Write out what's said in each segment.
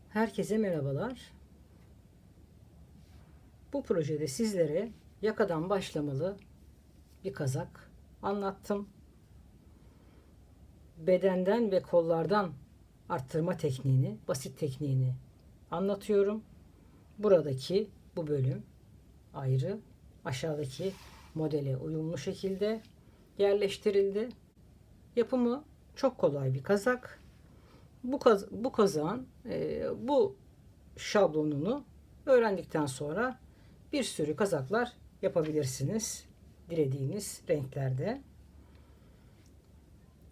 Herkese merhabalar. Bu projede sizlere yakadan başlamalı bir kazak anlattım. Bedenden ve kollardan arttırma tekniğini, basit tekniğini anlatıyorum. Buradaki bu bölüm ayrı, aşağıdaki modele uyumlu şekilde yerleştirildi. Yapımı çok kolay bir kazak. Bu kazağın bu şablonunu öğrendikten sonra bir sürü kazaklar yapabilirsiniz. Dilediğiniz renklerde.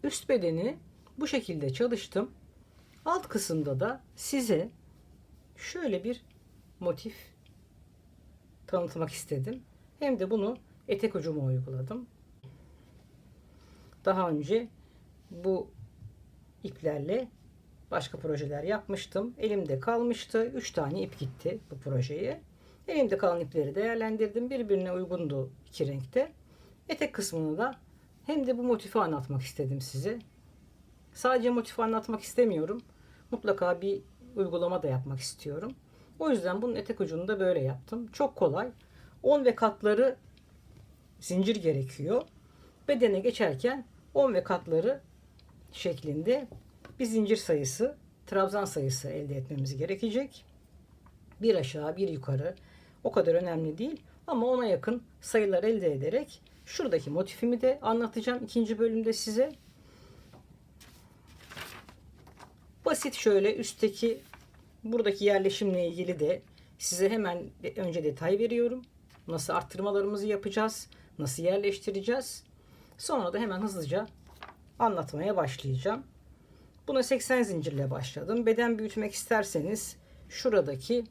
Üst bedeni bu şekilde çalıştım. Alt kısımda da size şöyle bir motif tanıtmak istedim. Hem de bunu etek ucuma uyguladım. Daha önce bu iplerle başka projeler yapmıştım. Elimde kalmıştı. 3 tane ip gitti bu projeye. Elimde kalan ipleri değerlendirdim. Birbirine uygundu iki renkte. Etek kısmını da hem de bu motifi anlatmak istedim size. Sadece motifi anlatmak istemiyorum. Mutlaka bir uygulama da yapmak istiyorum. O yüzden bunun etek ucunu da böyle yaptım. Çok kolay. 10 ve katları zincir gerekiyor. Bedene geçerken 10 ve katları şeklinde bir zincir sayısı, trabzan sayısı elde etmemiz gerekecek. Bir aşağı bir yukarı o kadar önemli değil ama ona yakın sayılar elde ederek şuradaki motifimi de anlatacağım ikinci bölümde size. Basit şöyle üstteki buradaki yerleşimle ilgili de size hemen önce detay veriyorum. Nasıl arttırmalarımızı yapacağız, nasıl yerleştireceğiz. Sonra da hemen hızlıca anlatmaya başlayacağım. Buna 80 zincirle başladım. Beden büyütmek isterseniz şuradaki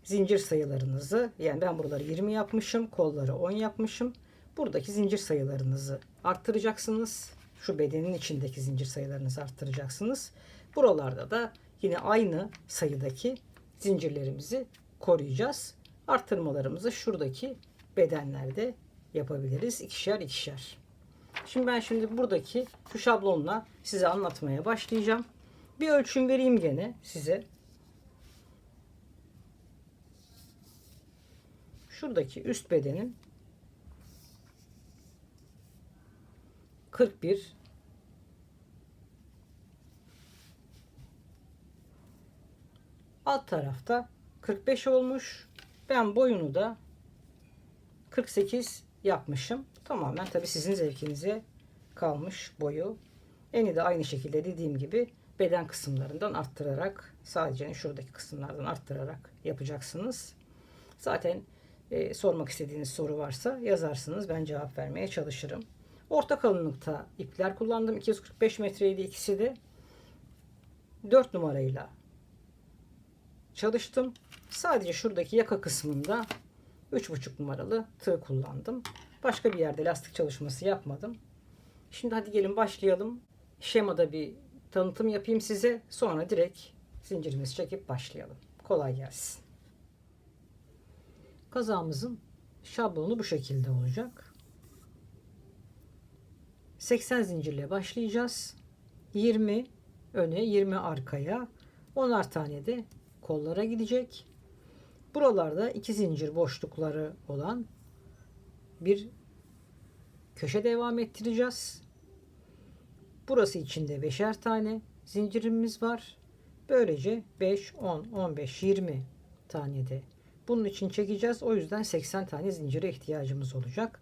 zincir sayılarınızı, yani ben buraları 20 yapmışım, kolları 10 yapmışım. Buradaki zincir sayılarınızı arttıracaksınız. Şu bedenin içindeki zincir sayılarınızı arttıracaksınız. Buralarda da yine aynı sayıdaki zincirlerimizi koruyacağız. Arttırmalarımızı şuradaki bedenlerde yapabiliriz. İkişer ikişer. Şimdi ben buradaki şu şablonla size anlatmaya başlayacağım. Bir ölçüm vereyim gene size. Şuradaki üst bedenin 41, alt tarafta 45 olmuş. Ben boyunu da 48 yapmışım. Tamamen tabi sizin zevkinize kalmış boyu. Eni de aynı şekilde dediğim gibi beden kısımlarından arttırarak, sadece şuradaki kısımlardan arttırarak yapacaksınız. Zaten sormak istediğiniz soru varsa yazarsınız. Ben cevap vermeye çalışırım. Orta kalınlıkta ipler kullandım. 245 metreydi ikisi de. 4 numarayla çalıştım. Sadece şuradaki yaka kısmında 3,5 numaralı tığ kullandım. Başka bir yerde lastik çalışması yapmadım. Şimdi hadi gelin başlayalım. Şemada bir tanıtım yapayım size. Sonra direkt zincirimizi çekip başlayalım. Kolay gelsin. Kazağımızın şablonu bu şekilde olacak. 80 zincirle başlayacağız. 20 öne, 20 arkaya, 10'ar tane de kollara gidecek. Buralarda 2 zincir boşlukları olan bir köşe devam ettireceğiz. Burası içinde 5'er tane zincirimiz var. Böylece 5, 10, 15, 20 tane de bunun için çekeceğiz. O yüzden 80 tane zincire ihtiyacımız olacak.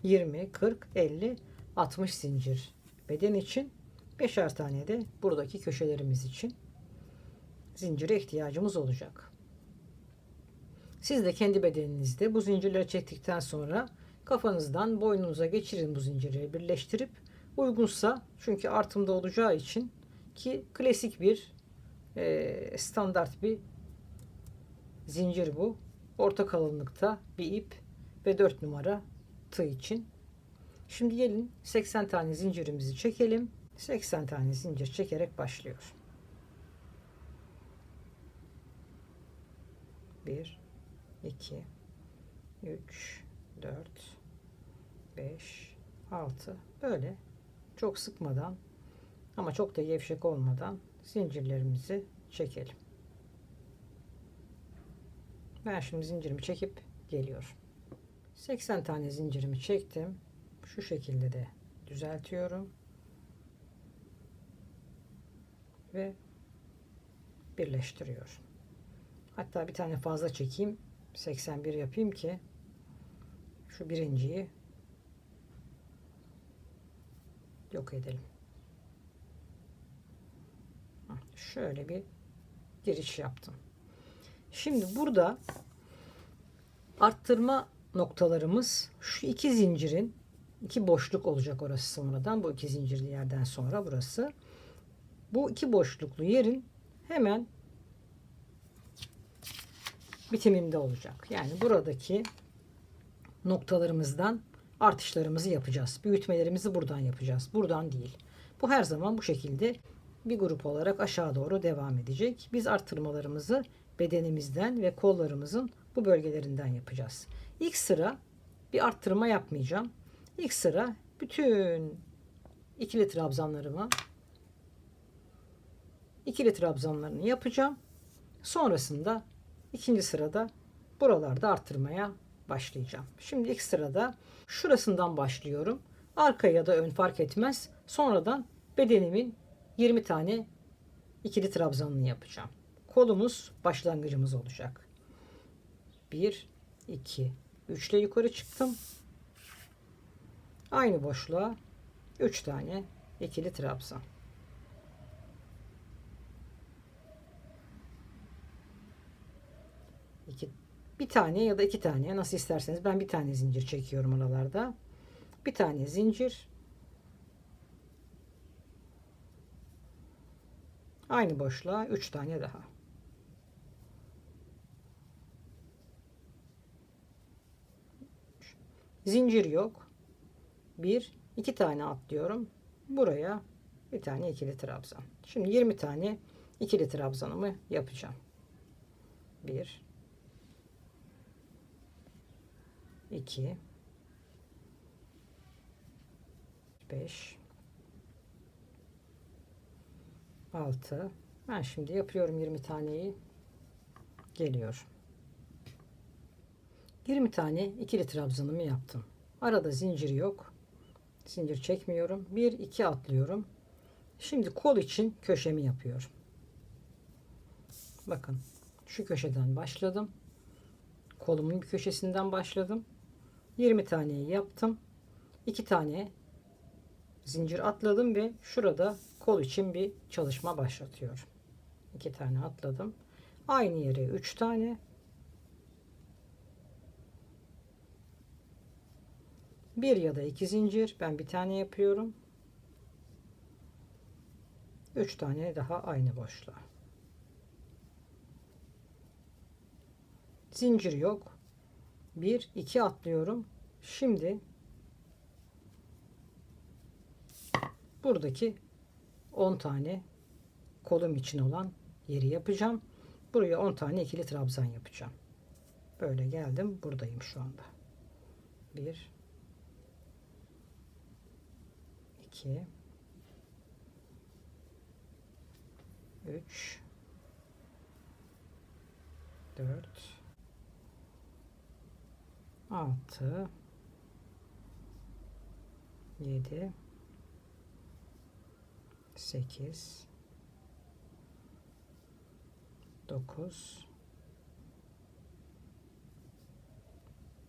20, 40, 50, 60 zincir beden için, 5'er tane de buradaki köşelerimiz için zincire ihtiyacımız olacak. Siz de kendi bedeninizde bu zincirleri çektikten sonra kafanızdan boynunuza geçirin, bu zincirleri birleştirip uygunsa, çünkü artımda olacağı için, ki klasik bir standart bir zincir bu. Orta kalınlıkta bir ip ve 4 numara tığ için. Şimdi gelin 80 tane zincirimizi çekelim. 80 tane zincir çekerek başlıyor. 1, 2, 3, 4, 5, 6. Böyle çok sıkmadan ama çok da gevşek olmadan zincirlerimizi çekelim. Ben şimdi zincirimi çekip geliyorum. 80 tane zincirimi çektim. Şu şekilde de düzeltiyorum. Ve birleştiriyorum. Hatta bir tane fazla çekeyim. 81 yapayım ki şu birinciyi yok edelim. Şöyle bir giriş yaptım. Şimdi burada arttırma noktalarımız şu iki zincirin, iki boşluk olacak orası sonradan. Bu iki zincirli yerden sonra burası. Bu iki boşluklu yerin hemen bitiminde olacak. Yani buradaki noktalarımızdan artışlarımızı yapacağız. Büyütmelerimizi buradan yapacağız. Buradan değil. Bu her zaman bu şekilde bir grup olarak aşağı doğru devam edecek. Biz arttırmalarımızı bedenimizden ve kollarımızın bu bölgelerinden yapacağız. İlk sıra bir arttırma yapmayacağım. İlk sıra bütün ikili trabzanlarımı yapacağım. Sonrasında ikinci sırada buralarda arttırmaya başlayacağım. Şimdi ilk sırada şurasından başlıyorum. Arka ya da ön fark etmez. Sonradan bedenimin 20 tane ikili trabzanını yapacağım. Kolumuz başlangıcımız olacak. 1, 2, 3 ile yukarı çıktım. Aynı boşluğa 3 tane ikili trabzan. Bir tane ya da iki tane, nasıl isterseniz, ben bir tane zincir çekiyorum aralarda. Bir tane zincir, aynı boşluğa 3 tane daha. Zincir yok. 1, 2 tane atlıyorum. Buraya bir tane ikili trabzan. Şimdi 20 tane ikili trabzanımı yapacağım. 1, 2, 5, 6. Ben şimdi yapıyorum 20 taneyi. Geliyor. 20 tane ikili trabzanımı yaptım. Arada zincir yok. Zincir çekmiyorum. 1, 2 atlıyorum. Şimdi kol için köşemi yapıyorum. Bakın şu köşeden başladım. Kolumun bir köşesinden başladım. 20 taneyi yaptım. 2 tane zincir atladım ve şurada kol için bir çalışma başlatıyorum. 2 tane atladım. Aynı yere 3 tane. Bir ya da iki zincir. Ben bir tane yapıyorum. 3 tane daha aynı boşluğa. Zincir yok. 1, 2 atlıyorum. Şimdi buradaki 10 tane kolum için olan yeri yapacağım. Buraya 10 tane ikili trabzan yapacağım. Böyle geldim. Buradayım şu anda. 1, 2, 3, 4, 6, 7, 8, 9,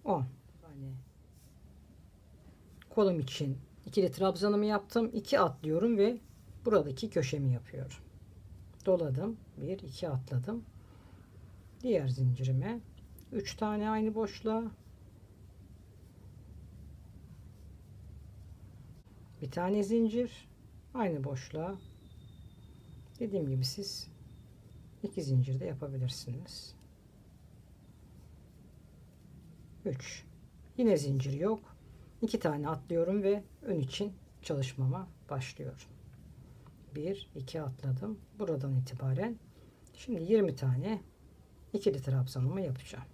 10 tane kolum için ikili trabzanımı yaptım. 2 atlıyorum ve buradaki köşemi yapıyorum. Doladım. 1, 2 atladım. Diğer zincirime 3 tane aynı boşluğa, bir tane zincir, aynı boşluğa. Dediğim gibi siz 2 zincir de yapabilirsiniz. 3. Yine zincir yok. 2 tane atlıyorum ve ön için çalışmama başlıyorum. 1, 2 atladım. Buradan itibaren şimdi 20 tane ikili trabzanımı yapacağım.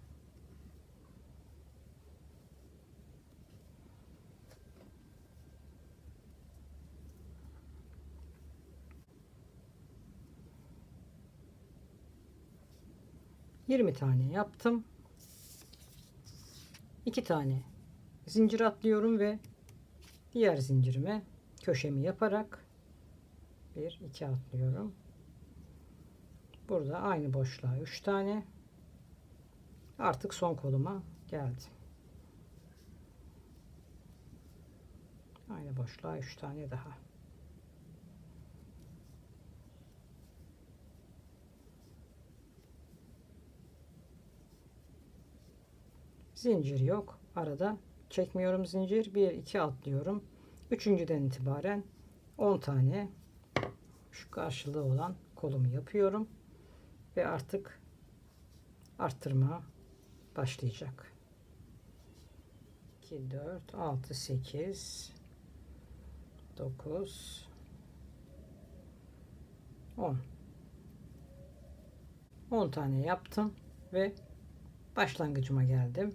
...20 tane yaptım. 2 tane zincir atlıyorum ve diğer zincirime köşemi yaparak 1 2 atlıyorum. Burada aynı boşluğa 3 tane. Artık son koluma geldim. Aynı boşluğa 3 tane daha. Zincir yok. Arada çekmiyorum zincir. 1 2 atlıyorum. Üçüncüden itibaren 10 tane şu karşılığı olan kolumu yapıyorum ve artık arttırma başlayacak. 2 4 6 8 9 10 tane yaptım ve başlangıcıma geldim.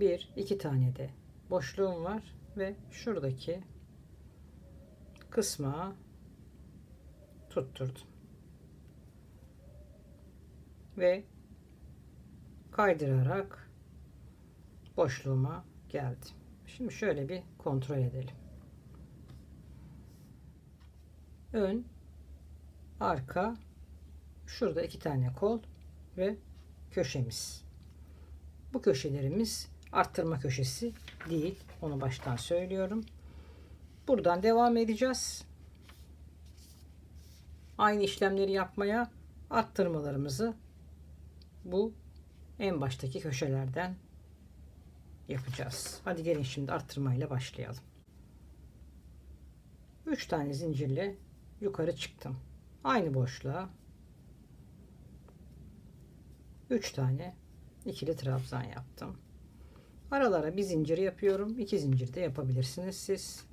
1 2 tane de boşluğum var ve şuradaki kısma tutturdum ve kaydırarak boşluğuma geldim. Şimdi şöyle bir kontrol edelim. Ön, arka, şurada 2 tane kol ve köşemiz. Bu köşelerimiz arttırma köşesi değil. Onu baştan söylüyorum. Buradan devam edeceğiz. Aynı işlemleri yapmaya, arttırmalarımızı bu en baştaki köşelerden yapacağız. Hadi gelin şimdi arttırmayla başlayalım. 3 tane zincirle yukarı çıktım. Aynı boşluğa 3 tane ikili trabzan yaptım. Aralara bir zincir yapıyorum. 2 zincir de yapabilirsiniz siz.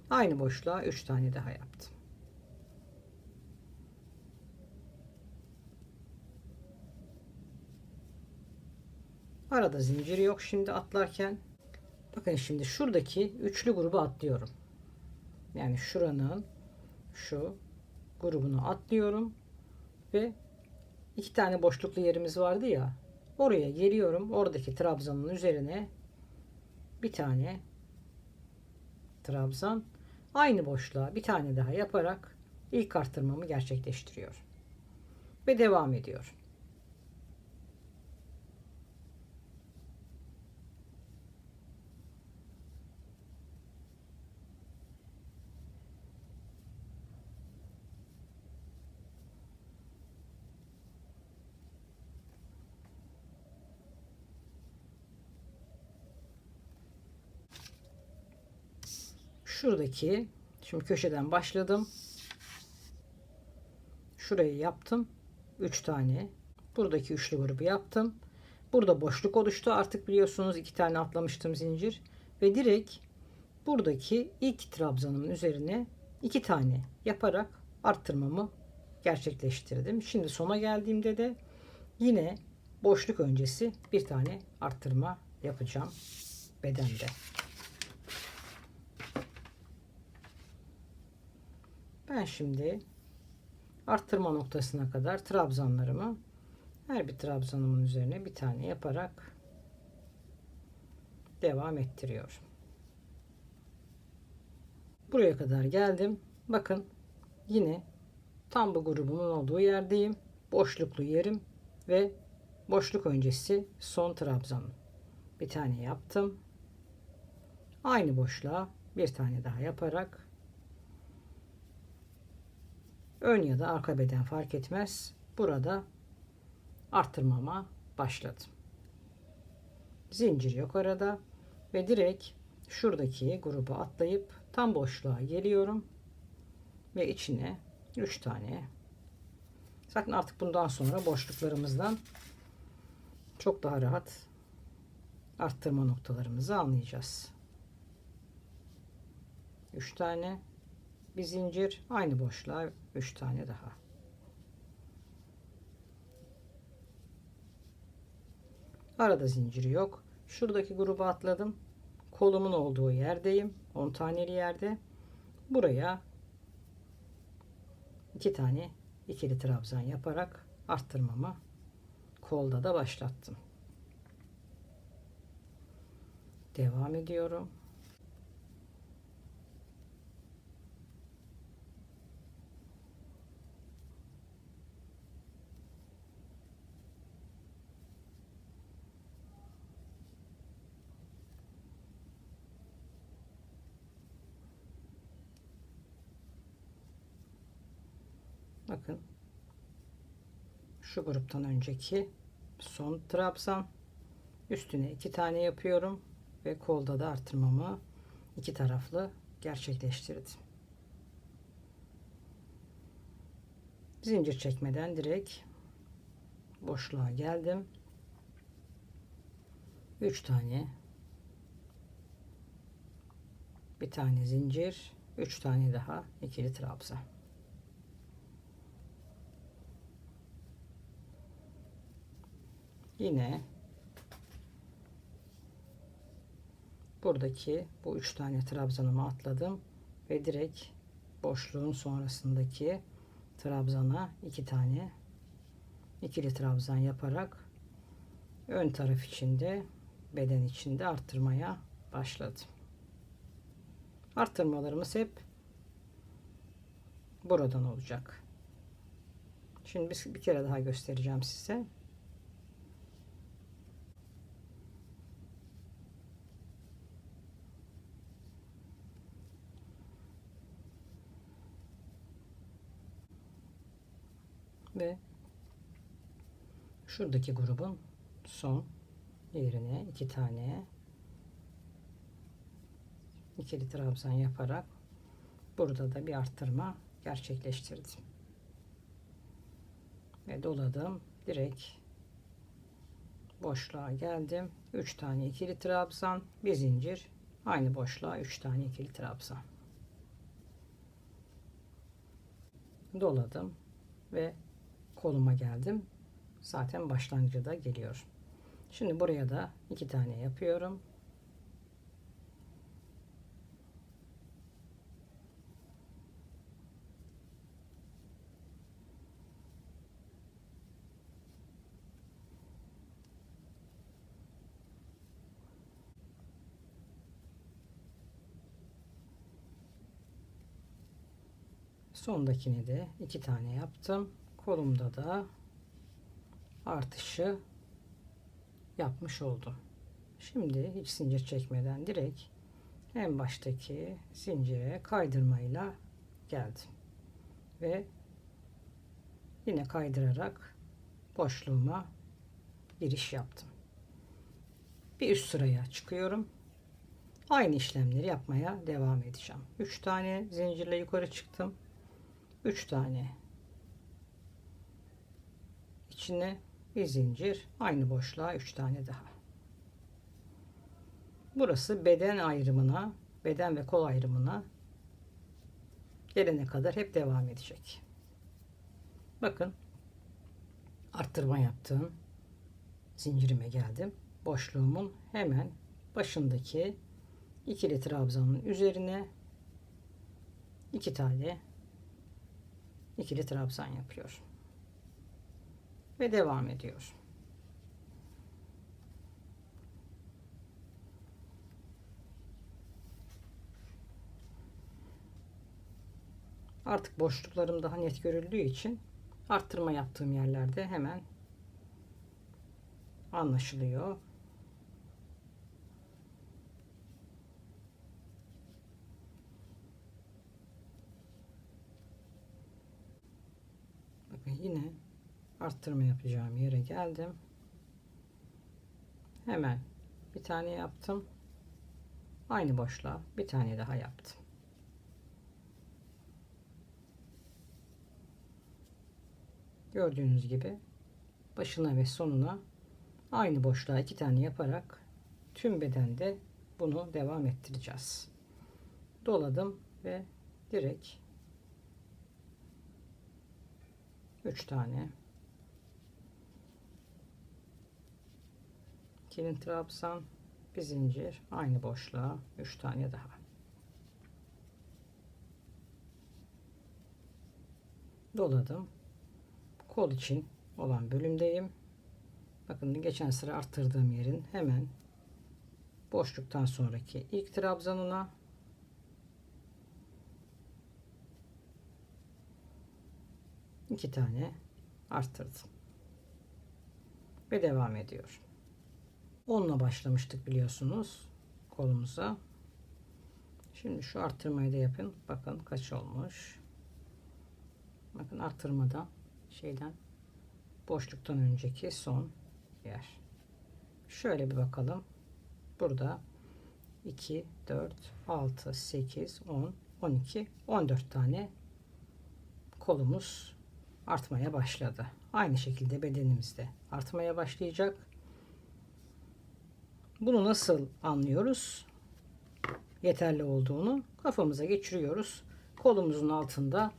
Aynı boşluğa 3 tane daha yaptım. Arada zincir yok şimdi atlarken. Bakın şimdi şuradaki üçlü grubu atlıyorum. Yani şuranın şu grubunu atlıyorum ve 2 tane boşluklu yerimiz vardı ya. Oraya geliyorum. Oradaki trabzanın üzerine bir tane trabzan, aynı boşluğa bir tane daha yaparak ilk arttırmamı gerçekleştiriyorum. Ve devam ediyorum. Şuradaki şimdi köşeden başladım. Şurayı yaptım. 3 tane. Buradaki üçlü grubu yaptım. Burada boşluk oluştu. Artık biliyorsunuz 2 tane atlamıştım zincir. Ve direkt buradaki ilk trabzanımın üzerine 2 tane yaparak arttırmamı gerçekleştirdim. Şimdi sona geldiğimde de yine boşluk öncesi bir tane arttırma yapacağım bedende. Ben şimdi arttırma noktasına kadar trabzanlarımı her bir trabzanımın üzerine bir tane yaparak devam ettiriyorum. Buraya kadar geldim. Bakın yine tam bu grubumun olduğu yerdeyim. Boşluklu yerim ve boşluk öncesi son trabzanım. Bir tane yaptım. Aynı boşluğa bir tane daha yaparak ön ya da arka beden fark etmez. Burada arttırmama başladım. Zincir yok arada ve direkt şuradaki grubu atlayıp tam boşluğa geliyorum ve içine 3 tane. Zaten artık bundan sonra boşluklarımızdan çok daha rahat arttırma noktalarımızı anlayacağız. 3 tane, bir zincir, aynı boşluğa 3 tane daha. Arada zincir yok. Şuradaki grubu atladım. Kolumun olduğu yerdeyim. 10 taneli yerde. Buraya 2 tane ikili trabzan yaparak arttırmamı kolda da başlattım. devam ediyorum. Bakın şu gruptan önceki son trabzan, üstüne 2 tane yapıyorum ve kolda da artırmamı iki taraflı gerçekleştirdim. Zincir çekmeden direkt boşluğa geldim. 3 tane, bir tane zincir, 3 tane daha ikili trabzan. Yine buradaki bu 3 tane trabzanımı atladım ve direkt boşluğun sonrasındaki trabzana 2 tane ikili trabzan yaparak ön taraf içinde, beden içinde arttırmaya başladım. Arttırmalarımız hep buradan olacak. Şimdi bir kere daha göstereceğim size. Ve şuradaki grubun son yerine 2 tane ikili trabzan yaparak burada da bir arttırma gerçekleştirdim ve doladım. Direkt boşluğa geldim. 3 tane ikili trabzan, bir zincir, aynı boşluğa 3 tane ikili trabzan doladım ve koluma geldim. Zaten başlangıcı da geliyor. Şimdi buraya da 2 tane yapıyorum. Sondakine de 2 tane yaptım. Kolumda da artışı yapmış oldum. Şimdi hiç zincir çekmeden direkt en baştaki zincire kaydırmayla geldim ve yine kaydırarak boşluğuma giriş yaptım. Bir üst sıraya çıkıyorum. Aynı işlemleri yapmaya devam edeceğim. 3 tane zincirle yukarı çıktım. 3 tane içine bir zincir, aynı boşluğa 3 tane daha. Burası beden ayrımına, beden ve kol ayrımına gelene kadar hep devam edecek. Bakın, arttırma yaptım. Zincirime geldim. Boşluğumun hemen başındaki ikili trabzanın üzerine 2 tane ikili trabzan yapıyorum. Ve devam ediyor. Artık boşluklarım daha net görüldüğü için arttırma yaptığım yerlerde hemen anlaşılıyor. Bakın yine arttırma yapacağım yere geldim. Hemen bir tane yaptım. Aynı boşluğa bir tane daha yaptım. Gördüğünüz gibi başına ve sonuna aynı boşluğa 2 tane yaparak tüm bedende bunu devam ettireceğiz. Doladım ve direkt 3 tane ikili trabzan, bir zincir, aynı boşluğa 3 tane daha doladım. Kol için olan bölümdeyim. Bakın geçen sıra arttırdığım yerin hemen boşluktan sonraki ilk trabzanına, iki tane arttırdım ve devam ediyor. 10'la başlamıştık biliyorsunuz kolumuza. Şimdi şu arttırmayı da yapın. Bakın kaç olmuş. Bakın arttırmadan boşluktan önceki son yer. Şöyle bir bakalım. Burada 2, 4, 6, 8, 10, 12, 14 tane kolumuz artmaya başladı. Aynı şekilde bedenimizde artmaya başlayacak. Bunu nasıl anlıyoruz? Yeterli olduğunu kafamıza geçiriyoruz. Kolumuzun altında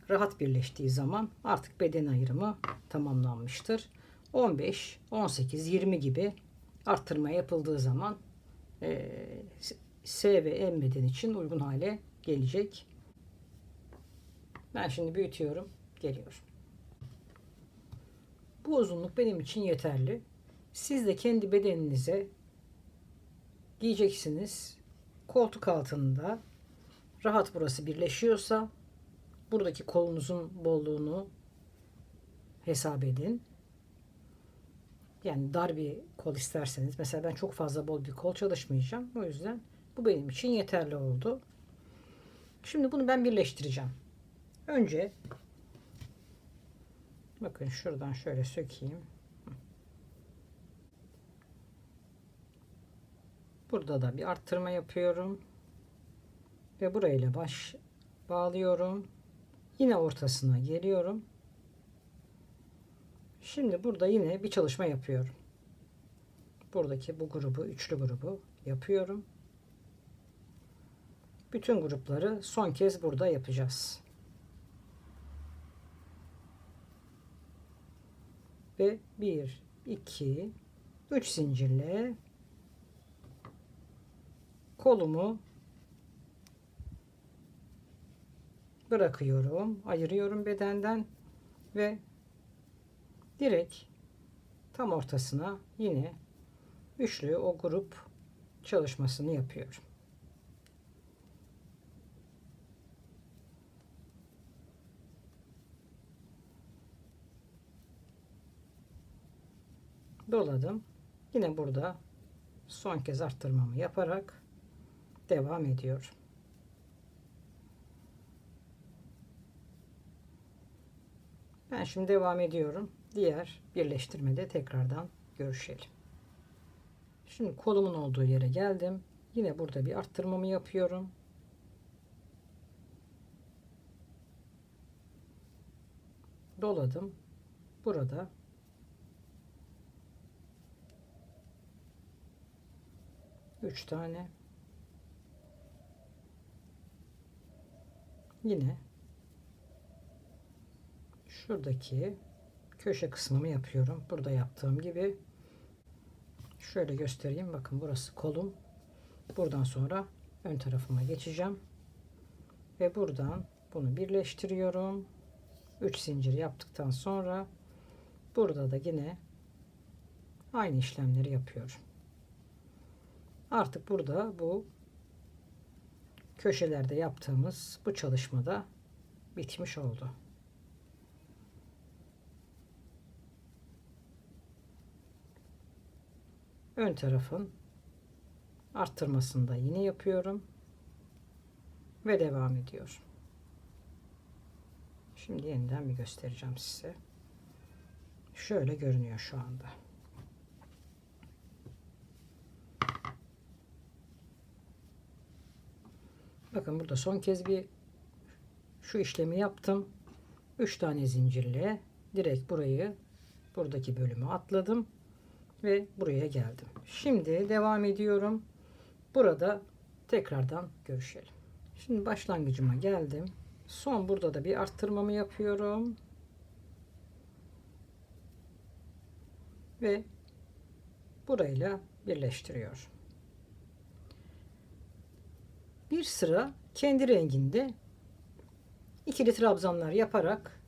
rahat birleştiği zaman artık beden ayrımı tamamlanmıştır. 15, 18, 20 gibi arttırma yapıldığı zaman S ve M beden için uygun hale gelecek. Ben şimdi büyütüyorum. Geliyorum. Bu uzunluk benim için yeterli. Siz de kendi bedeninize giyeceksiniz. Koltuk altında rahat burası birleşiyorsa buradaki kolunuzun bolluğunu hesap edin. Yani dar bir kol isterseniz, mesela ben çok fazla bol bir kol çalışmayacağım. O yüzden bu benim için yeterli oldu. Şimdi bunu ben birleştireceğim. Önce bakın şuradan şöyle sökeyim. Burada da bir arttırma yapıyorum. Ve burayla baş bağlıyorum. Yine ortasına geliyorum. Şimdi burada yine bir çalışma yapıyorum. Buradaki bu grubu, üçlü grubu yapıyorum. Bütün grupları son kez burada yapacağız. Ve 1, 2, 3 zincirle kolumu bırakıyorum, ayırıyorum bedenden ve direkt tam ortasına yine üçlü o grup çalışmasını yapıyorum. Doladım. Yine burada son kez arttırmamı yaparak devam ediyorum. Ben şimdi devam ediyorum. Diğer birleştirmede tekrardan görüşelim. Şimdi kolumun olduğu yere geldim. Yine burada bir arttırmamı yapıyorum. Doladım. Burada üç tane. Yine şuradaki köşe kısmımı yapıyorum. Burada yaptığım gibi. Şöyle göstereyim. Bakın burası kolum. Buradan sonra ön tarafıma geçeceğim. Ve buradan bunu birleştiriyorum. 3 zincir yaptıktan sonra burada da yine aynı işlemleri yapıyorum. Artık burada bu köşelerde yaptığımız bu çalışmada bitmiş oldu. Ön tarafın arttırmasını da yine yapıyorum ve devam ediyorum. Şimdi yeniden bir göstereceğim size. Şöyle görünüyor şu anda. Bakın burada son kez bir şu işlemi yaptım. 3 tane zincirle direkt buradaki bölümü atladım ve buraya geldim. Şimdi devam ediyorum. Burada tekrardan görüşelim. Şimdi başlangıcıma geldim. Son burada da bir arttırmamı yapıyorum. Ve burayla birleştiriyorum. Bir sıra kendi renginde ikili trabzanlar yaparak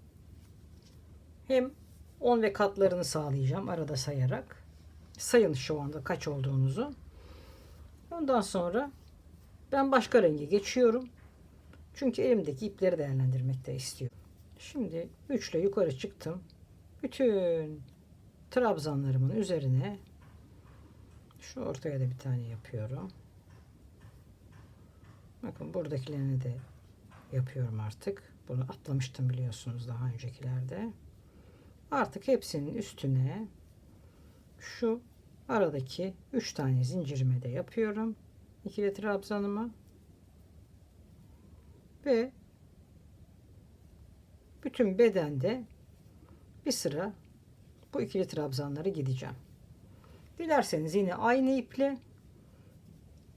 hem 10 ve katlarını sağlayacağım arada sayarak. Sayın şu anda kaç olduğunuzu. Ondan sonra ben başka renge geçiyorum. Çünkü elimdeki ipleri değerlendirmek de istiyorum. Şimdi 3 ile yukarı çıktım. Bütün trabzanlarımın üzerine şu ortaya da bir tane yapıyorum. Bakın buradakilerini de yapıyorum artık. Bunu atlamıştım biliyorsunuz daha öncekilerde. Artık hepsinin üstüne şu aradaki 3 tane zincirime de yapıyorum. İkili trabzanımı ve bütün bedende bir sıra bu ikili trabzanları gideceğim. Dilerseniz yine aynı iple,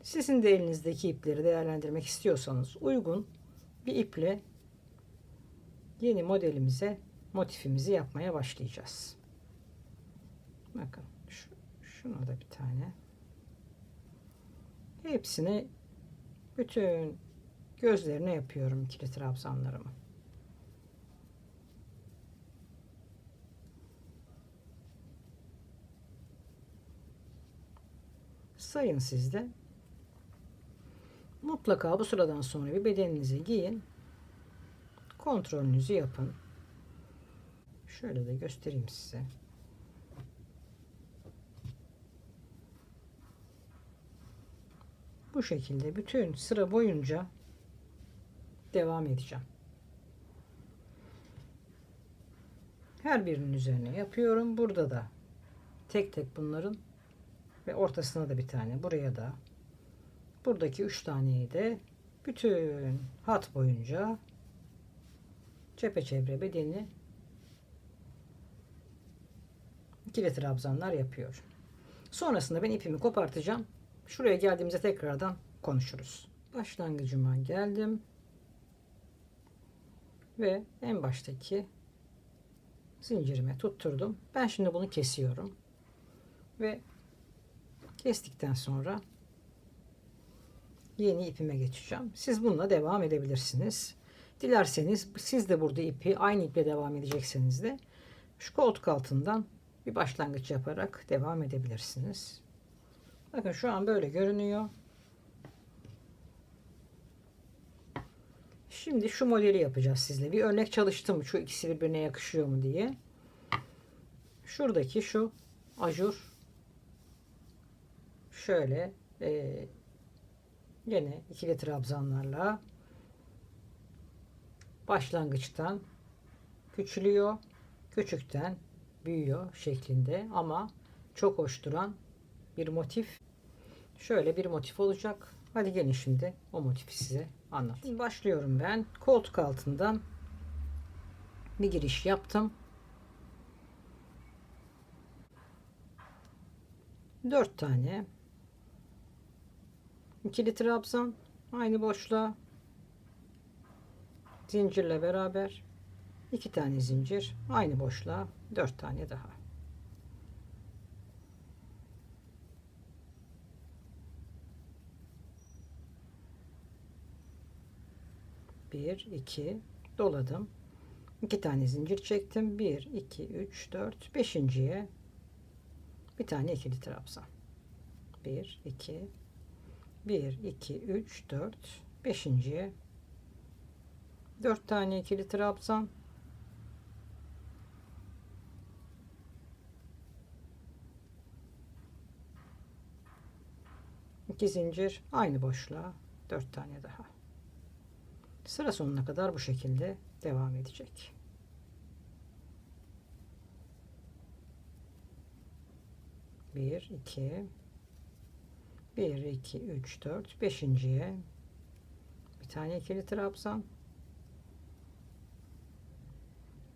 sizin de elinizdeki ipleri değerlendirmek istiyorsanız uygun bir iple yeni modelimize, motifimizi yapmaya başlayacağız. Bakın şuna da bir tane. Hepsini, bütün gözlerine yapıyorum ikili trabzanlarımı. Sayın siz de. Mutlaka bu sıradan sonra bir bedeninizi giyin. Kontrolünüzü yapın. Şöyle de göstereyim size. Bu şekilde bütün sıra boyunca devam edeceğim. Her birinin üzerine yapıyorum. Burada da tek tek bunların ve ortasına da bir tane, buraya da, buradaki 3 taneyi de bütün hat boyunca çepeçevre bedeni ikili trabzanlar yapıyorum. Sonrasında ben ipimi kopartacağım. Şuraya geldiğimizde tekrardan konuşuruz. Başlangıcıma geldim ve en baştaki zincirime tutturdum. Ben şimdi bunu kesiyorum ve kestikten sonra yeni ipime geçeceğim. Siz bununla devam edebilirsiniz. Dilerseniz siz de burada ipi aynı iple devam edecekseniz de şu koltuk altından bir başlangıç yaparak devam edebilirsiniz. Bakın şu an böyle görünüyor. Şimdi şu modeli yapacağız sizle. Bir örnek çalıştım şu ikisi birbirine yakışıyor mu diye. Şuradaki şu ajur şöyle yine ikili trabzanlarla başlangıçtan küçülüyor, küçükten büyüyor şeklinde ama çok hoş duran bir motif. Şöyle bir motif olacak. Hadi gelin şimdi o motifi size anlatayım. Başlıyorum ben. Koltuk altından bir giriş yaptım. 4 tane ikili trabzan aynı boşluğa zincirle beraber 2 tane zincir aynı boşluğa 4 tane daha. Bir, iki, doladım. 2 tane zincir çektim. 1, 2, 3, 4, 5.'ye bir tane ikili trabzan. 1, 2, 1, 2, 3, 4, 5.'ye 4 tane ikili trabzan. İki zincir aynı boşluğa 4 tane daha. Sıra sonuna kadar bu şekilde devam edecek. Bir, iki, 1, 2, 3, 4, 5.'ye bir tane ikili trabzan.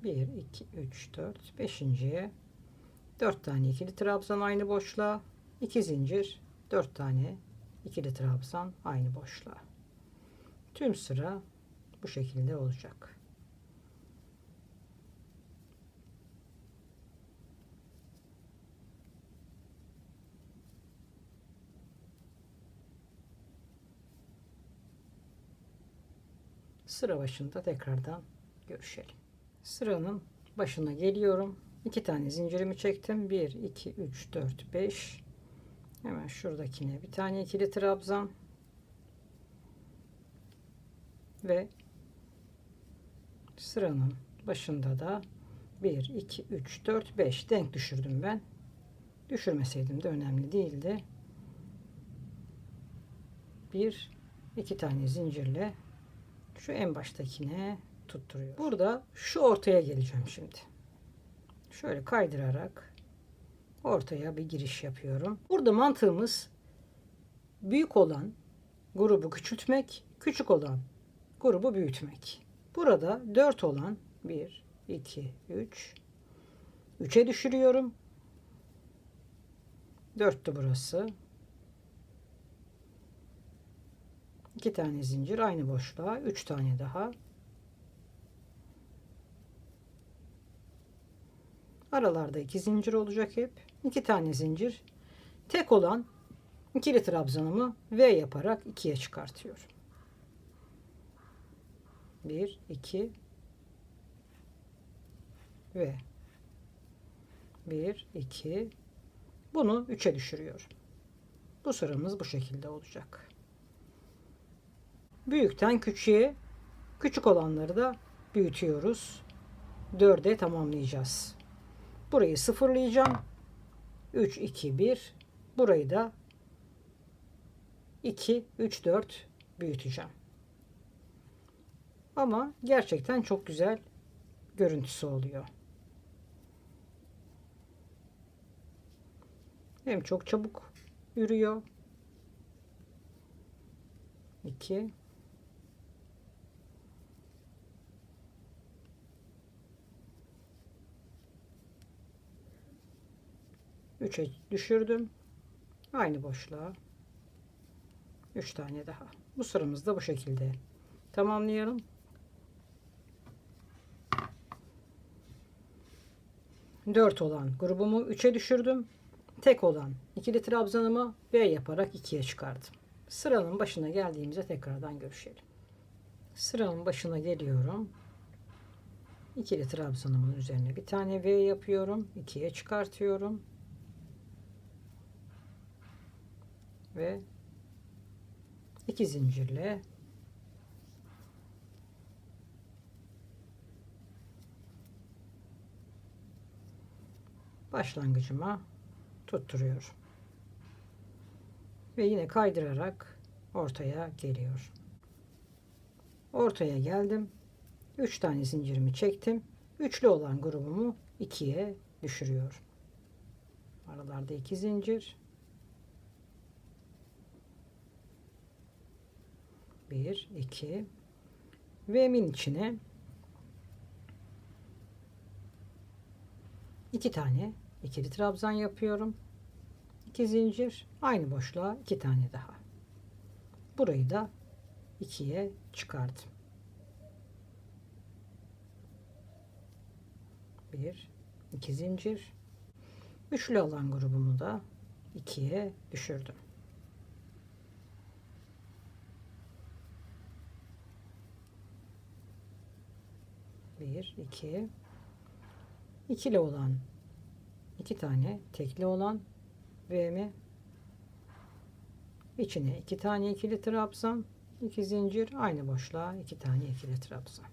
1, 2, 3, 4, 5.'ye 4 tane ikili trabzan aynı boşluğa, 2 zincir, 4 tane ikili trabzan aynı boşluğa. Tüm sıra bu şekilde olacak. Sıra başında tekrardan görüşelim. Sıranın başına geliyorum. 2 tane zincirimi çektim. 1, 2, 3, 4, 5. Hemen şuradakine bir tane ikili trabzan ve sıranın başında da 1 2 3 4 5 denk düşürdüm ben. Düşürmeseydim de önemli değildi. Bir iki tane zincirle şu en baştakine tutturuyor. Burada şu ortaya geleceğim şimdi. Şöyle kaydırarak ortaya bir giriş yapıyorum. Burada mantığımız büyük olan grubu küçültmek, küçük olan grubu büyütmek. Burada 4 olan 1 2 3 3'e düşürüyorum. 4'tü burası. 2 tane zincir aynı boşluğa, 3 tane daha. Aralarda 2 zincir olacak hep. 2 tane zincir. Tek olan ikili trabzanımı V yaparak 2'ye çıkartıyorum. 1 2 ve 1 2, bunu 3'e düşürüyorum. Bu sıramız bu şekilde olacak. Büyükten küçüğe, küçük olanları da büyütüyoruz. 4'e tamamlayacağız. Burayı sıfırlayacağım. 3 2 1. Burayı da 2 3 4 büyüteceğim. Ama gerçekten çok güzel görüntüsü oluyor. Hem çok çabuk yürüyor. 2 3'e düşürdüm. Aynı boşluğa 3 tane daha. Bu sıramızı da bu şekilde tamamlayalım. Dört olan grubumu 3'e düşürdüm. Tek olan ikili trabzanımı V yaparak 2'ye çıkardım. Sıranın başına geldiğimizde tekrardan görüşelim. Sıranın başına geliyorum. İkili trabzanımın üzerine bir tane V yapıyorum. 2'ye çıkartıyorum. Ve 2 zincirle başlangıcıma tutturuyorum. Ve yine kaydırarak ortaya geliyor. Ortaya geldim. 3 tane zincirimi çektim. Üçlü olan grubumu 2'ye düşürüyorum. Aralarda 2 zincir. 1 2 V'min içine 2 tane ikili trabzan yapıyorum. 2 zincir, aynı boşluğa 2 tane daha. Burayı da 2'ye çıkardım. 1 2 zincir. Üçlü olan grubumu da 2'ye düşürdüm. Bir, iki. İkili olan 2 tane, tekli olan V'mi içine 2 tane ikili trabzan, 2 zincir, aynı boşluğa 2 tane ikili trabzan.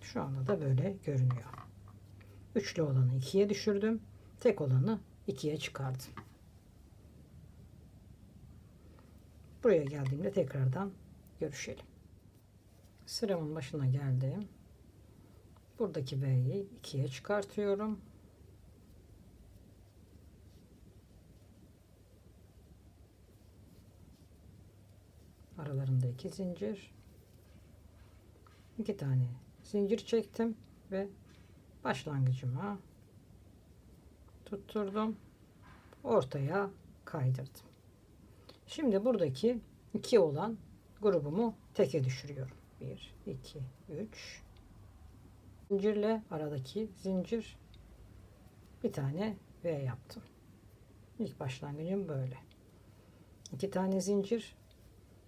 Şu anda da böyle görünüyor. Üçlü olanı 2'ye düşürdüm. Tek olanı 2'ye çıkardım. Buraya geldiğimde tekrardan görüşelim. Sıramın başına geldim. Buradaki V'yi 2'ye çıkartıyorum. Aralarında 2 zincir. 2 tane zincir çektim ve başlangıcıma tutturdum. Ortaya kaydırdım. Şimdi buradaki 2 olan grubumu teke düşürüyorum. 1 2 3 zincirle aradaki zincir, bir tane V yaptım. İlk başlangıcım böyle. 2 tane zincir,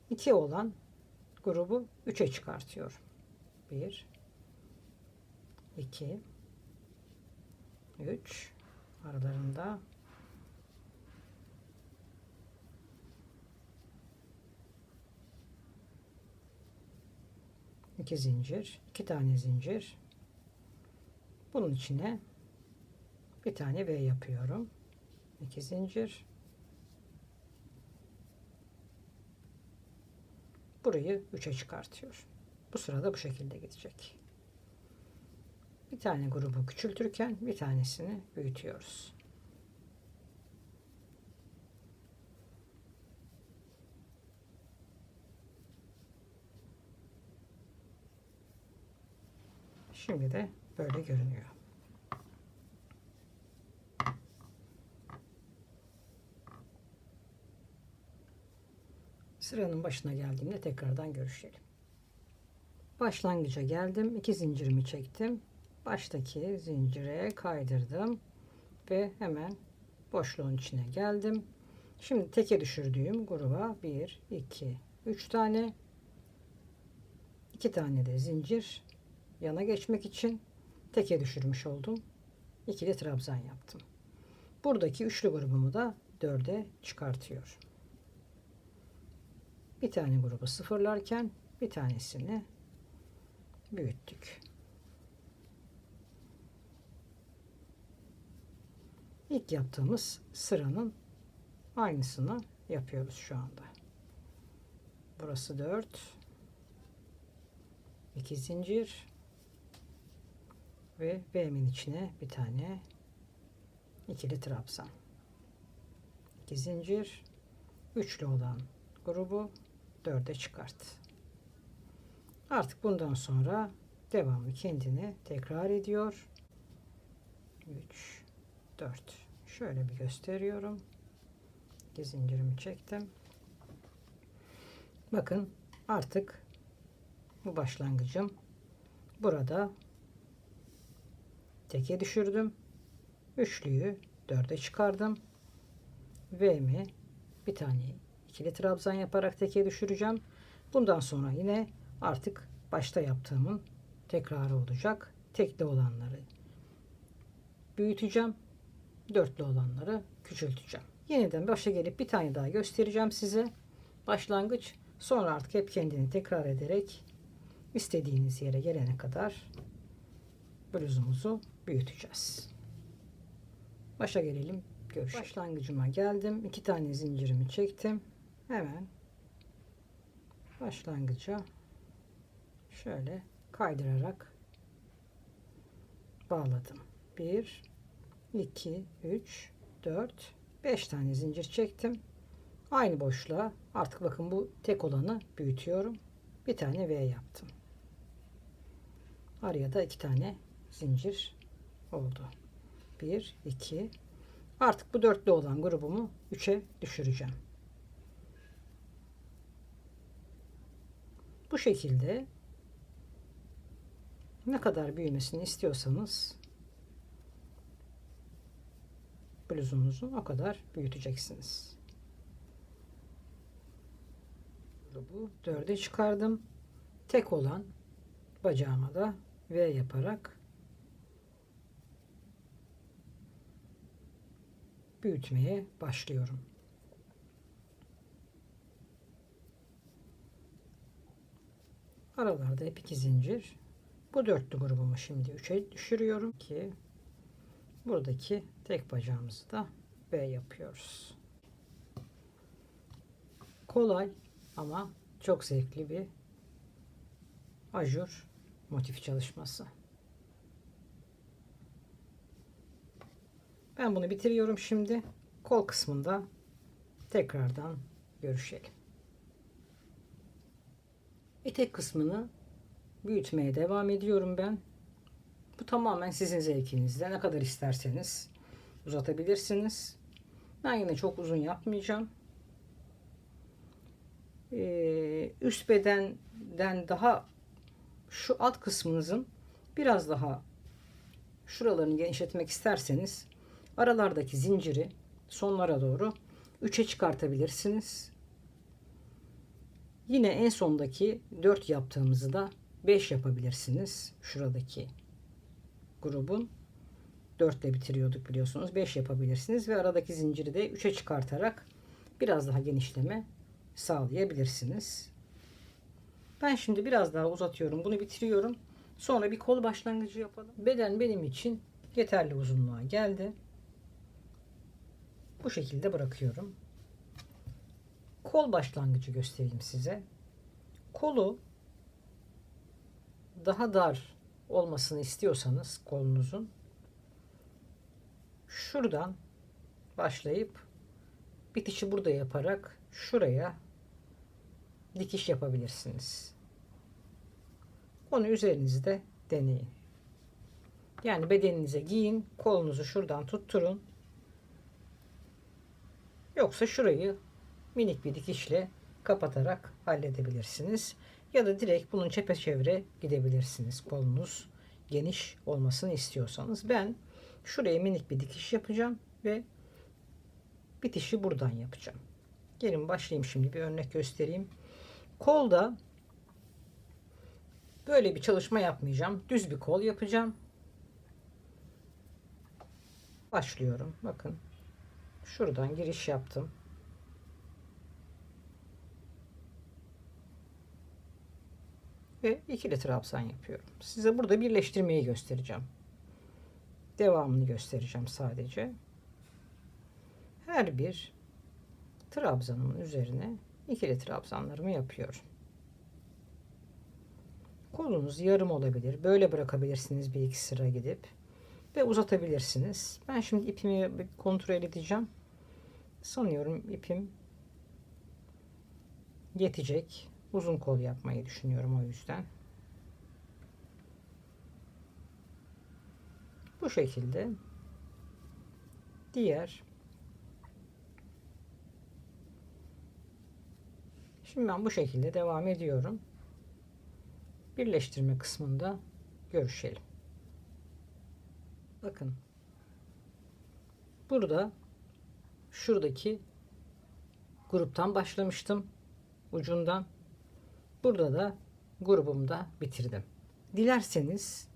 2 olan grubu 3'e çıkartıyorum. 1 2 3 aralarında 2 zincir, 2 tane zincir. Bunun içine bir tane V yapıyorum. 2 zincir. Burayı 3'e çıkartıyor. Bu sırada bu şekilde gidecek. Bir tane grubu küçültürken bir tanesini büyütüyoruz. Şimdi de böyle görünüyor. Sıranın başına geldiğimde tekrardan görüşelim. Başlangıca geldim. 2 zincirimi çektim. Baştaki zincire kaydırdım ve hemen boşluğun içine geldim. Şimdi teke düşürdüğüm gruba 1, 2, 3 tane, 2 tane de zincir yana geçmek için teke düşürmüş oldum. İkili trabzan yaptım. Buradaki üçlü grubumu da 4'e çıkartıyorum. Bir tane grubu sıfırlarken bir tanesini büyüttük. İlk yaptığımız sıranın aynısını yapıyoruz şu anda. Burası 4, 2 zincir ve V'min içine bir tane ikili trabzan, 2 zincir, üçlü olan grubu 4'e çıkart. Artık bundan sonra devamı kendini tekrar ediyor. 3, 4. Şöyle bir gösteriyorum. 2 zincirimi çektim. Bakın artık bu başlangıcım. Burada teke düşürdüm. Üçlüyü 4'e çıkardım. V'mi bir tane ikili trabzan yaparak teke düşüreceğim. Bundan sonra yine artık başta yaptığımın tekrarı olacak. Tekli olanları büyüteceğim. Dörtlü olanları küçülteceğim. Yeniden başa gelip bir tane daha göstereceğim size. Başlangıç. Sonra artık hep kendini tekrar ederek istediğiniz yere gelene kadar bluzumuzu büyüteceğiz. Başa gelelim. Görüşelim. Başlangıcıma geldim. 2 tane zincirimi çektim. Hemen başlangıca şöyle kaydırarak bağladım. 1, 2, 3, 4, 5 tane zincir çektim. Aynı boşluğa artık bakın bu tek olanı büyütüyorum. Bir tane V yaptım. Araya da 2 tane zincir oldu. 1, 2. Artık bu dörtlü olan grubumu 3'e düşüreceğim. Bu şekilde ne kadar büyümesini istiyorsanız bluzunuzu o kadar büyüteceksiniz. Grubu 4'e çıkardım. Tek olan bacağıma da V yaparak büyütmeye başlıyorum. Aralarda hep 2 zincir. Bu dörtlü grubumu şimdi 3'e düşürüyorum ki buradaki tek bacağımızı da V yapıyoruz. Kolay ama çok zevkli bir ajur motif çalışması. Ben bunu bitiriyorum şimdi. Kol kısmında tekrardan görüşelim. Etek kısmını büyütmeye devam ediyorum ben. Bu tamamen sizin zevkinizde. Ne kadar isterseniz uzatabilirsiniz. Ben yine çok uzun yapmayacağım. Üst bedenden daha şu alt kısmınızın biraz daha şuralarını genişletmek isterseniz aralardaki zinciri sonlara doğru 3'e çıkartabilirsiniz. Yine en sondaki 4 yaptığımızı da 5 yapabilirsiniz. Şuradaki grubun 4 ile bitiriyorduk biliyorsunuz. 5 yapabilirsiniz ve aradaki zinciri de 3'e çıkartarak biraz daha genişleme sağlayabilirsiniz. Ben şimdi biraz daha uzatıyorum. Bunu bitiriyorum. Sonra bir kol başlangıcı yapalım. Beden benim için yeterli uzunluğa geldi. Bu şekilde bırakıyorum. Kol başlangıcı göstereyim size. Kolu daha dar olmasını istiyorsanız kolunuzun şuradan başlayıp bitişi burada yaparak şuraya dikiş yapabilirsiniz. Onu üzerinizde deneyin. Yani bedeninize giyin, kolunuzu şuradan tutturun. Yoksa şurayı minik bir dikişle kapatarak halledebilirsiniz. Ya da direkt bunun çepeçevre gidebilirsiniz. Kolunuz geniş olmasını istiyorsanız. Ben şuraya minik bir dikiş yapacağım ve bitişi buradan yapacağım. Gelin başlayayım, şimdi bir örnek göstereyim. Kolda böyle bir çalışma yapmayacağım. Düz bir kol yapacağım. Başlıyorum. Bakın. Şuradan giriş yaptım. Ve ikili trabzan yapıyorum. Size burada birleştirmeyi göstereceğim. Devamını göstereceğim sadece. Her bir trabzanımın üzerine ikili trabzanlarımı yapıyorum. Kolunuz yarım olabilir. Böyle bırakabilirsiniz bir iki sıra gidip. Ve uzatabilirsiniz. Ben şimdi ipimi bir kontrol edeceğim. Sanıyorum ipim yetecek. Uzun kol yapmayı düşünüyorum o yüzden. Bu şekilde şimdi ben bu şekilde devam ediyorum. Birleştirme kısmında görüşelim. Bakın. Burada şuradaki gruptan başlamıştım. Ucundan. Burada da grubumda bitirdim. Dilerseniz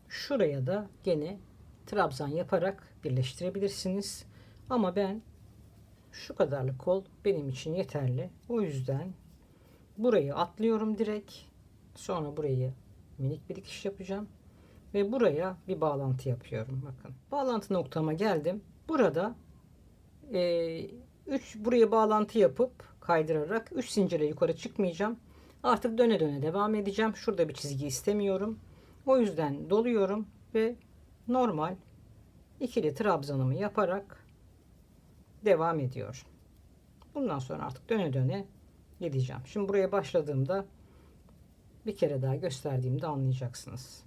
şuraya da gene trabzan yaparak birleştirebilirsiniz. Ama ben şu kadarlık kol benim için yeterli. O yüzden burayı atlıyorum direkt. Sonra burayı minik bir dikiş yapacağım. Ve buraya bir bağlantı yapıyorum. Bakın. Bağlantı noktama geldim. Burada buraya bağlantı yapıp kaydırarak 3 zincire yukarı çıkmayacağım. Artık döne döne devam edeceğim. Şurada bir çizgi istemiyorum. O yüzden doluyorum ve normal ikili trabzanımı yaparak devam ediyorum. Bundan sonra artık döne döne gideceğim. Şimdi buraya başladığımda bir kere daha gösterdiğimde anlayacaksınız.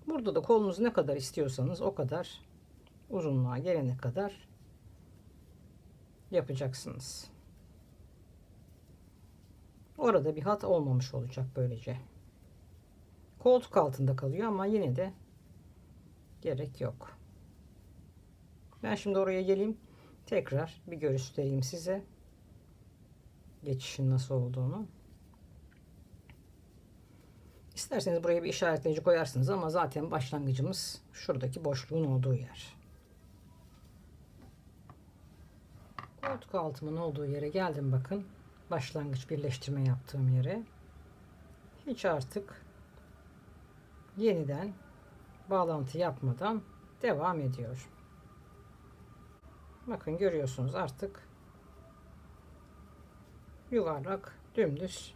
Burada da kolunuz ne kadar istiyorsanız o kadar uzunluğa gelene kadar yapacaksınız. Orada bir hat olmamış olacak böylece. Koltuk altında kalıyor ama yine de gerek yok. Ben şimdi oraya geleyim. Tekrar bir göstereyim size. Geçişin nasıl olduğunu. İsterseniz buraya bir işaretleyici koyarsınız ama zaten başlangıcımız şuradaki boşluğun olduğu yer. Koltuk altımın olduğu yere geldim bakın. Başlangıç birleştirme yaptığım yere. Hiç artık yeniden bağlantı yapmadan devam ediyor. Bakın görüyorsunuz artık yuvarlak dümdüz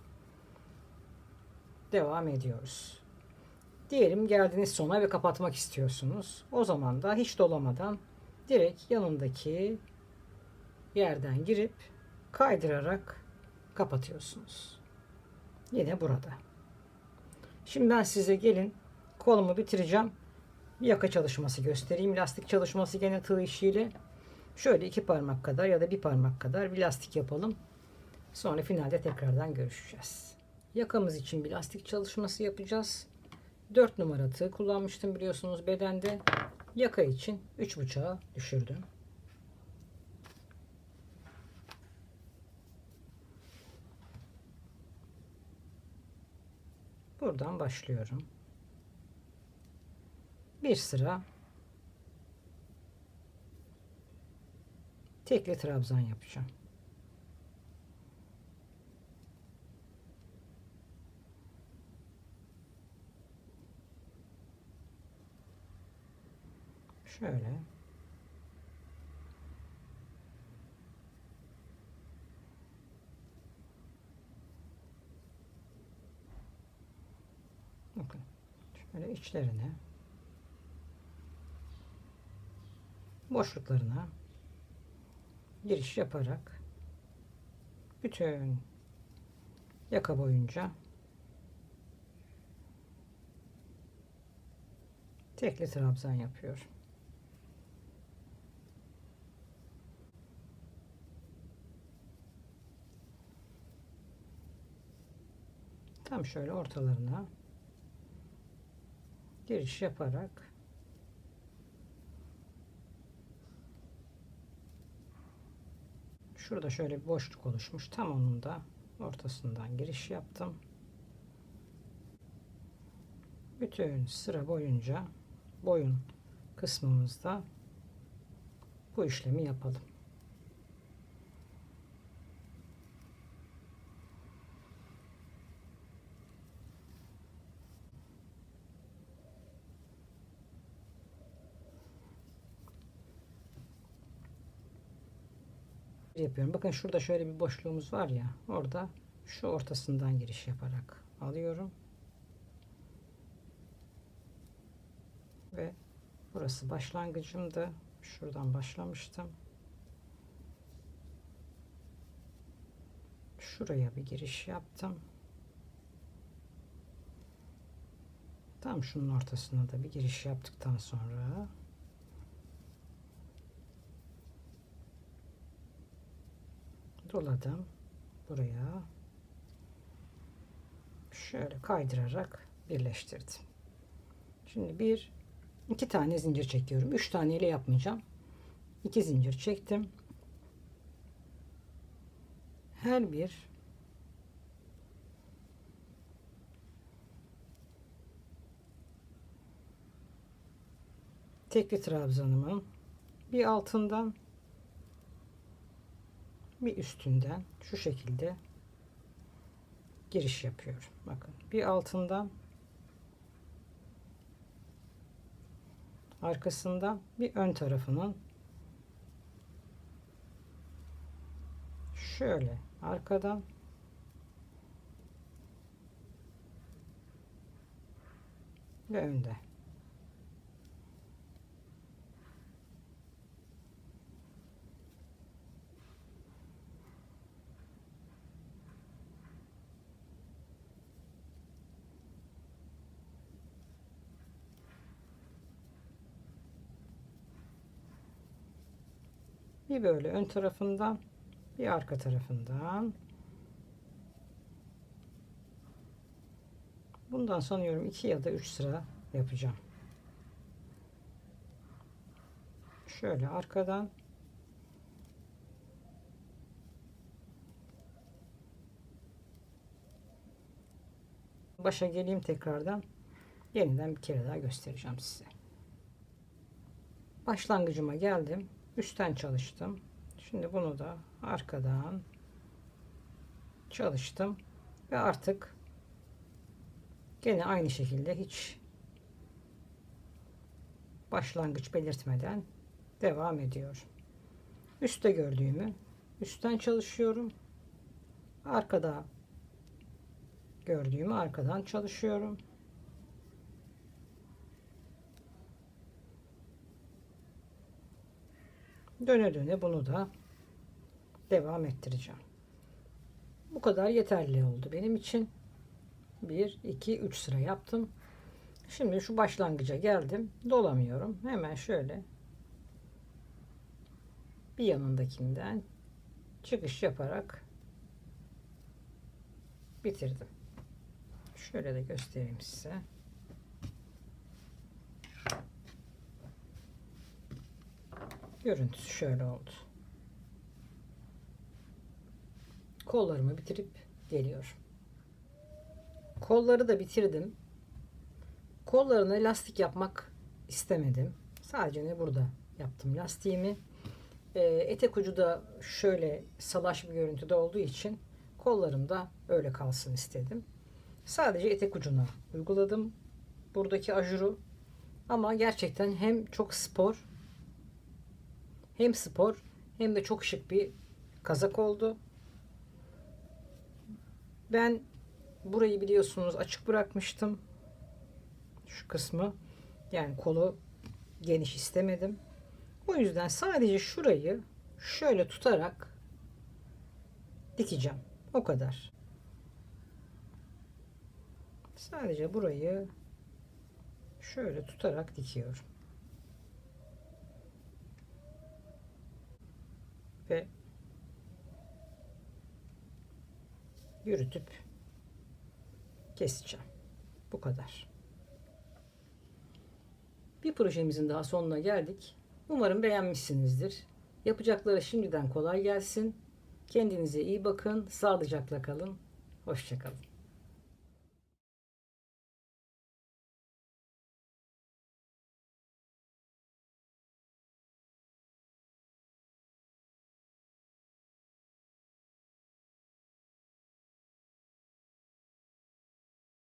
devam ediyoruz. Diyelim geldiniz sona ve kapatmak istiyorsunuz. O zaman da hiç dolamadan direkt yanındaki yerden girip kaydırarak kapatıyorsunuz. Yine burada. Şimdi ben size gelin kolumu bitireceğim. Bir yaka çalışması göstereyim. Lastik çalışması gene tığ işiyle. Şöyle 2 parmak kadar ya da 1 parmak kadar bir lastik yapalım. Sonra finalde tekrardan görüşeceğiz. Yakamız için bir lastik çalışması yapacağız. 4 numara tığ kullanmıştım biliyorsunuz bedende. Yaka için 3,5'a düşürdüm. Buradan başlıyorum. Bir sıra tekli trabzan yapacağım. Şöyle. Bakın. Şöyle içlerine, boşluklarına giriş yaparak bütün yaka boyunca tekli trabzan yapıyorum. Tam şöyle ortalarına giriş yaparak şurada şöyle bir boşluk oluşmuş. Tam onun da ortasından giriş yaptım. Bütün sıra boyunca boyun kısmımızda bu işlemi yapalım. Yapıyorum. Bakın şurada şöyle bir boşluğumuz var ya, orada şu ortasından giriş yaparak alıyorum ve burası başlangıcımdı. Şuradan başlamıştım. Şuraya bir giriş yaptım. Tam şunun ortasına da bir giriş yaptıktan sonra doladım buraya, şöyle kaydırarak birleştirdim. Şimdi iki tane zincir çekiyorum. 3 taneyle yapmayacağım. 2 zincir çektim. Her bir tekli trabzanımın bir altından bir üstünden şu şekilde giriş yapıyorum. Bakın, bir altından, arkasından bir ön tarafının şöyle arkadan ve önde. Bir böyle ön tarafından, bir arka tarafından. Bundan sanıyorum 2 ya da 3 sıra yapacağım. Şöyle arkadan, başa geleyim tekrardan. Yeniden bir kere daha göstereceğim size. Başlangıcıma geldim. Üstten çalıştım. Şimdi bunu da arkadan çalıştım ve artık gene aynı şekilde hiç başlangıç belirtmeden devam ediyorum. Üstte gördüğümü üstten çalışıyorum. Arkada gördüğümü arkadan çalışıyorum. Döne döne bunu da devam ettireceğim. Bu kadar yeterli oldu benim için. 1, 2, 3 sıra yaptım. Şimdi şu başlangıca geldim. Dolamıyorum. Hemen şöyle bir yanındakinden çıkış yaparak bitirdim. Şöyle de göstereyim size. Görüntüsü şöyle oldu. Kollarımı bitirip geliyorum. Kolları da bitirdim. Kollarına lastik yapmak istemedim. Sadece burada yaptım lastiğimi. Etek ucu da şöyle salaş bir görüntüde olduğu için kollarım da öyle kalsın istedim. Sadece etek ucuna uyguladım buradaki ajuru. Ama gerçekten hem çok spor hem de çok şık bir kazak oldu. Ben burayı biliyorsunuz açık bırakmıştım. Şu kısmı. Yani kolu geniş istemedim. O yüzden sadece şurayı şöyle tutarak dikeceğim. O kadar. Sadece burayı şöyle tutarak dikiyorum. Ve yürütüp keseceğim. Bu kadar. Bir projemizin daha sonuna geldik. Umarım beğenmişsinizdir. Yapacakları şimdiden kolay gelsin. Kendinize iyi bakın. Sağlıcakla kalın. Hoşça kalın.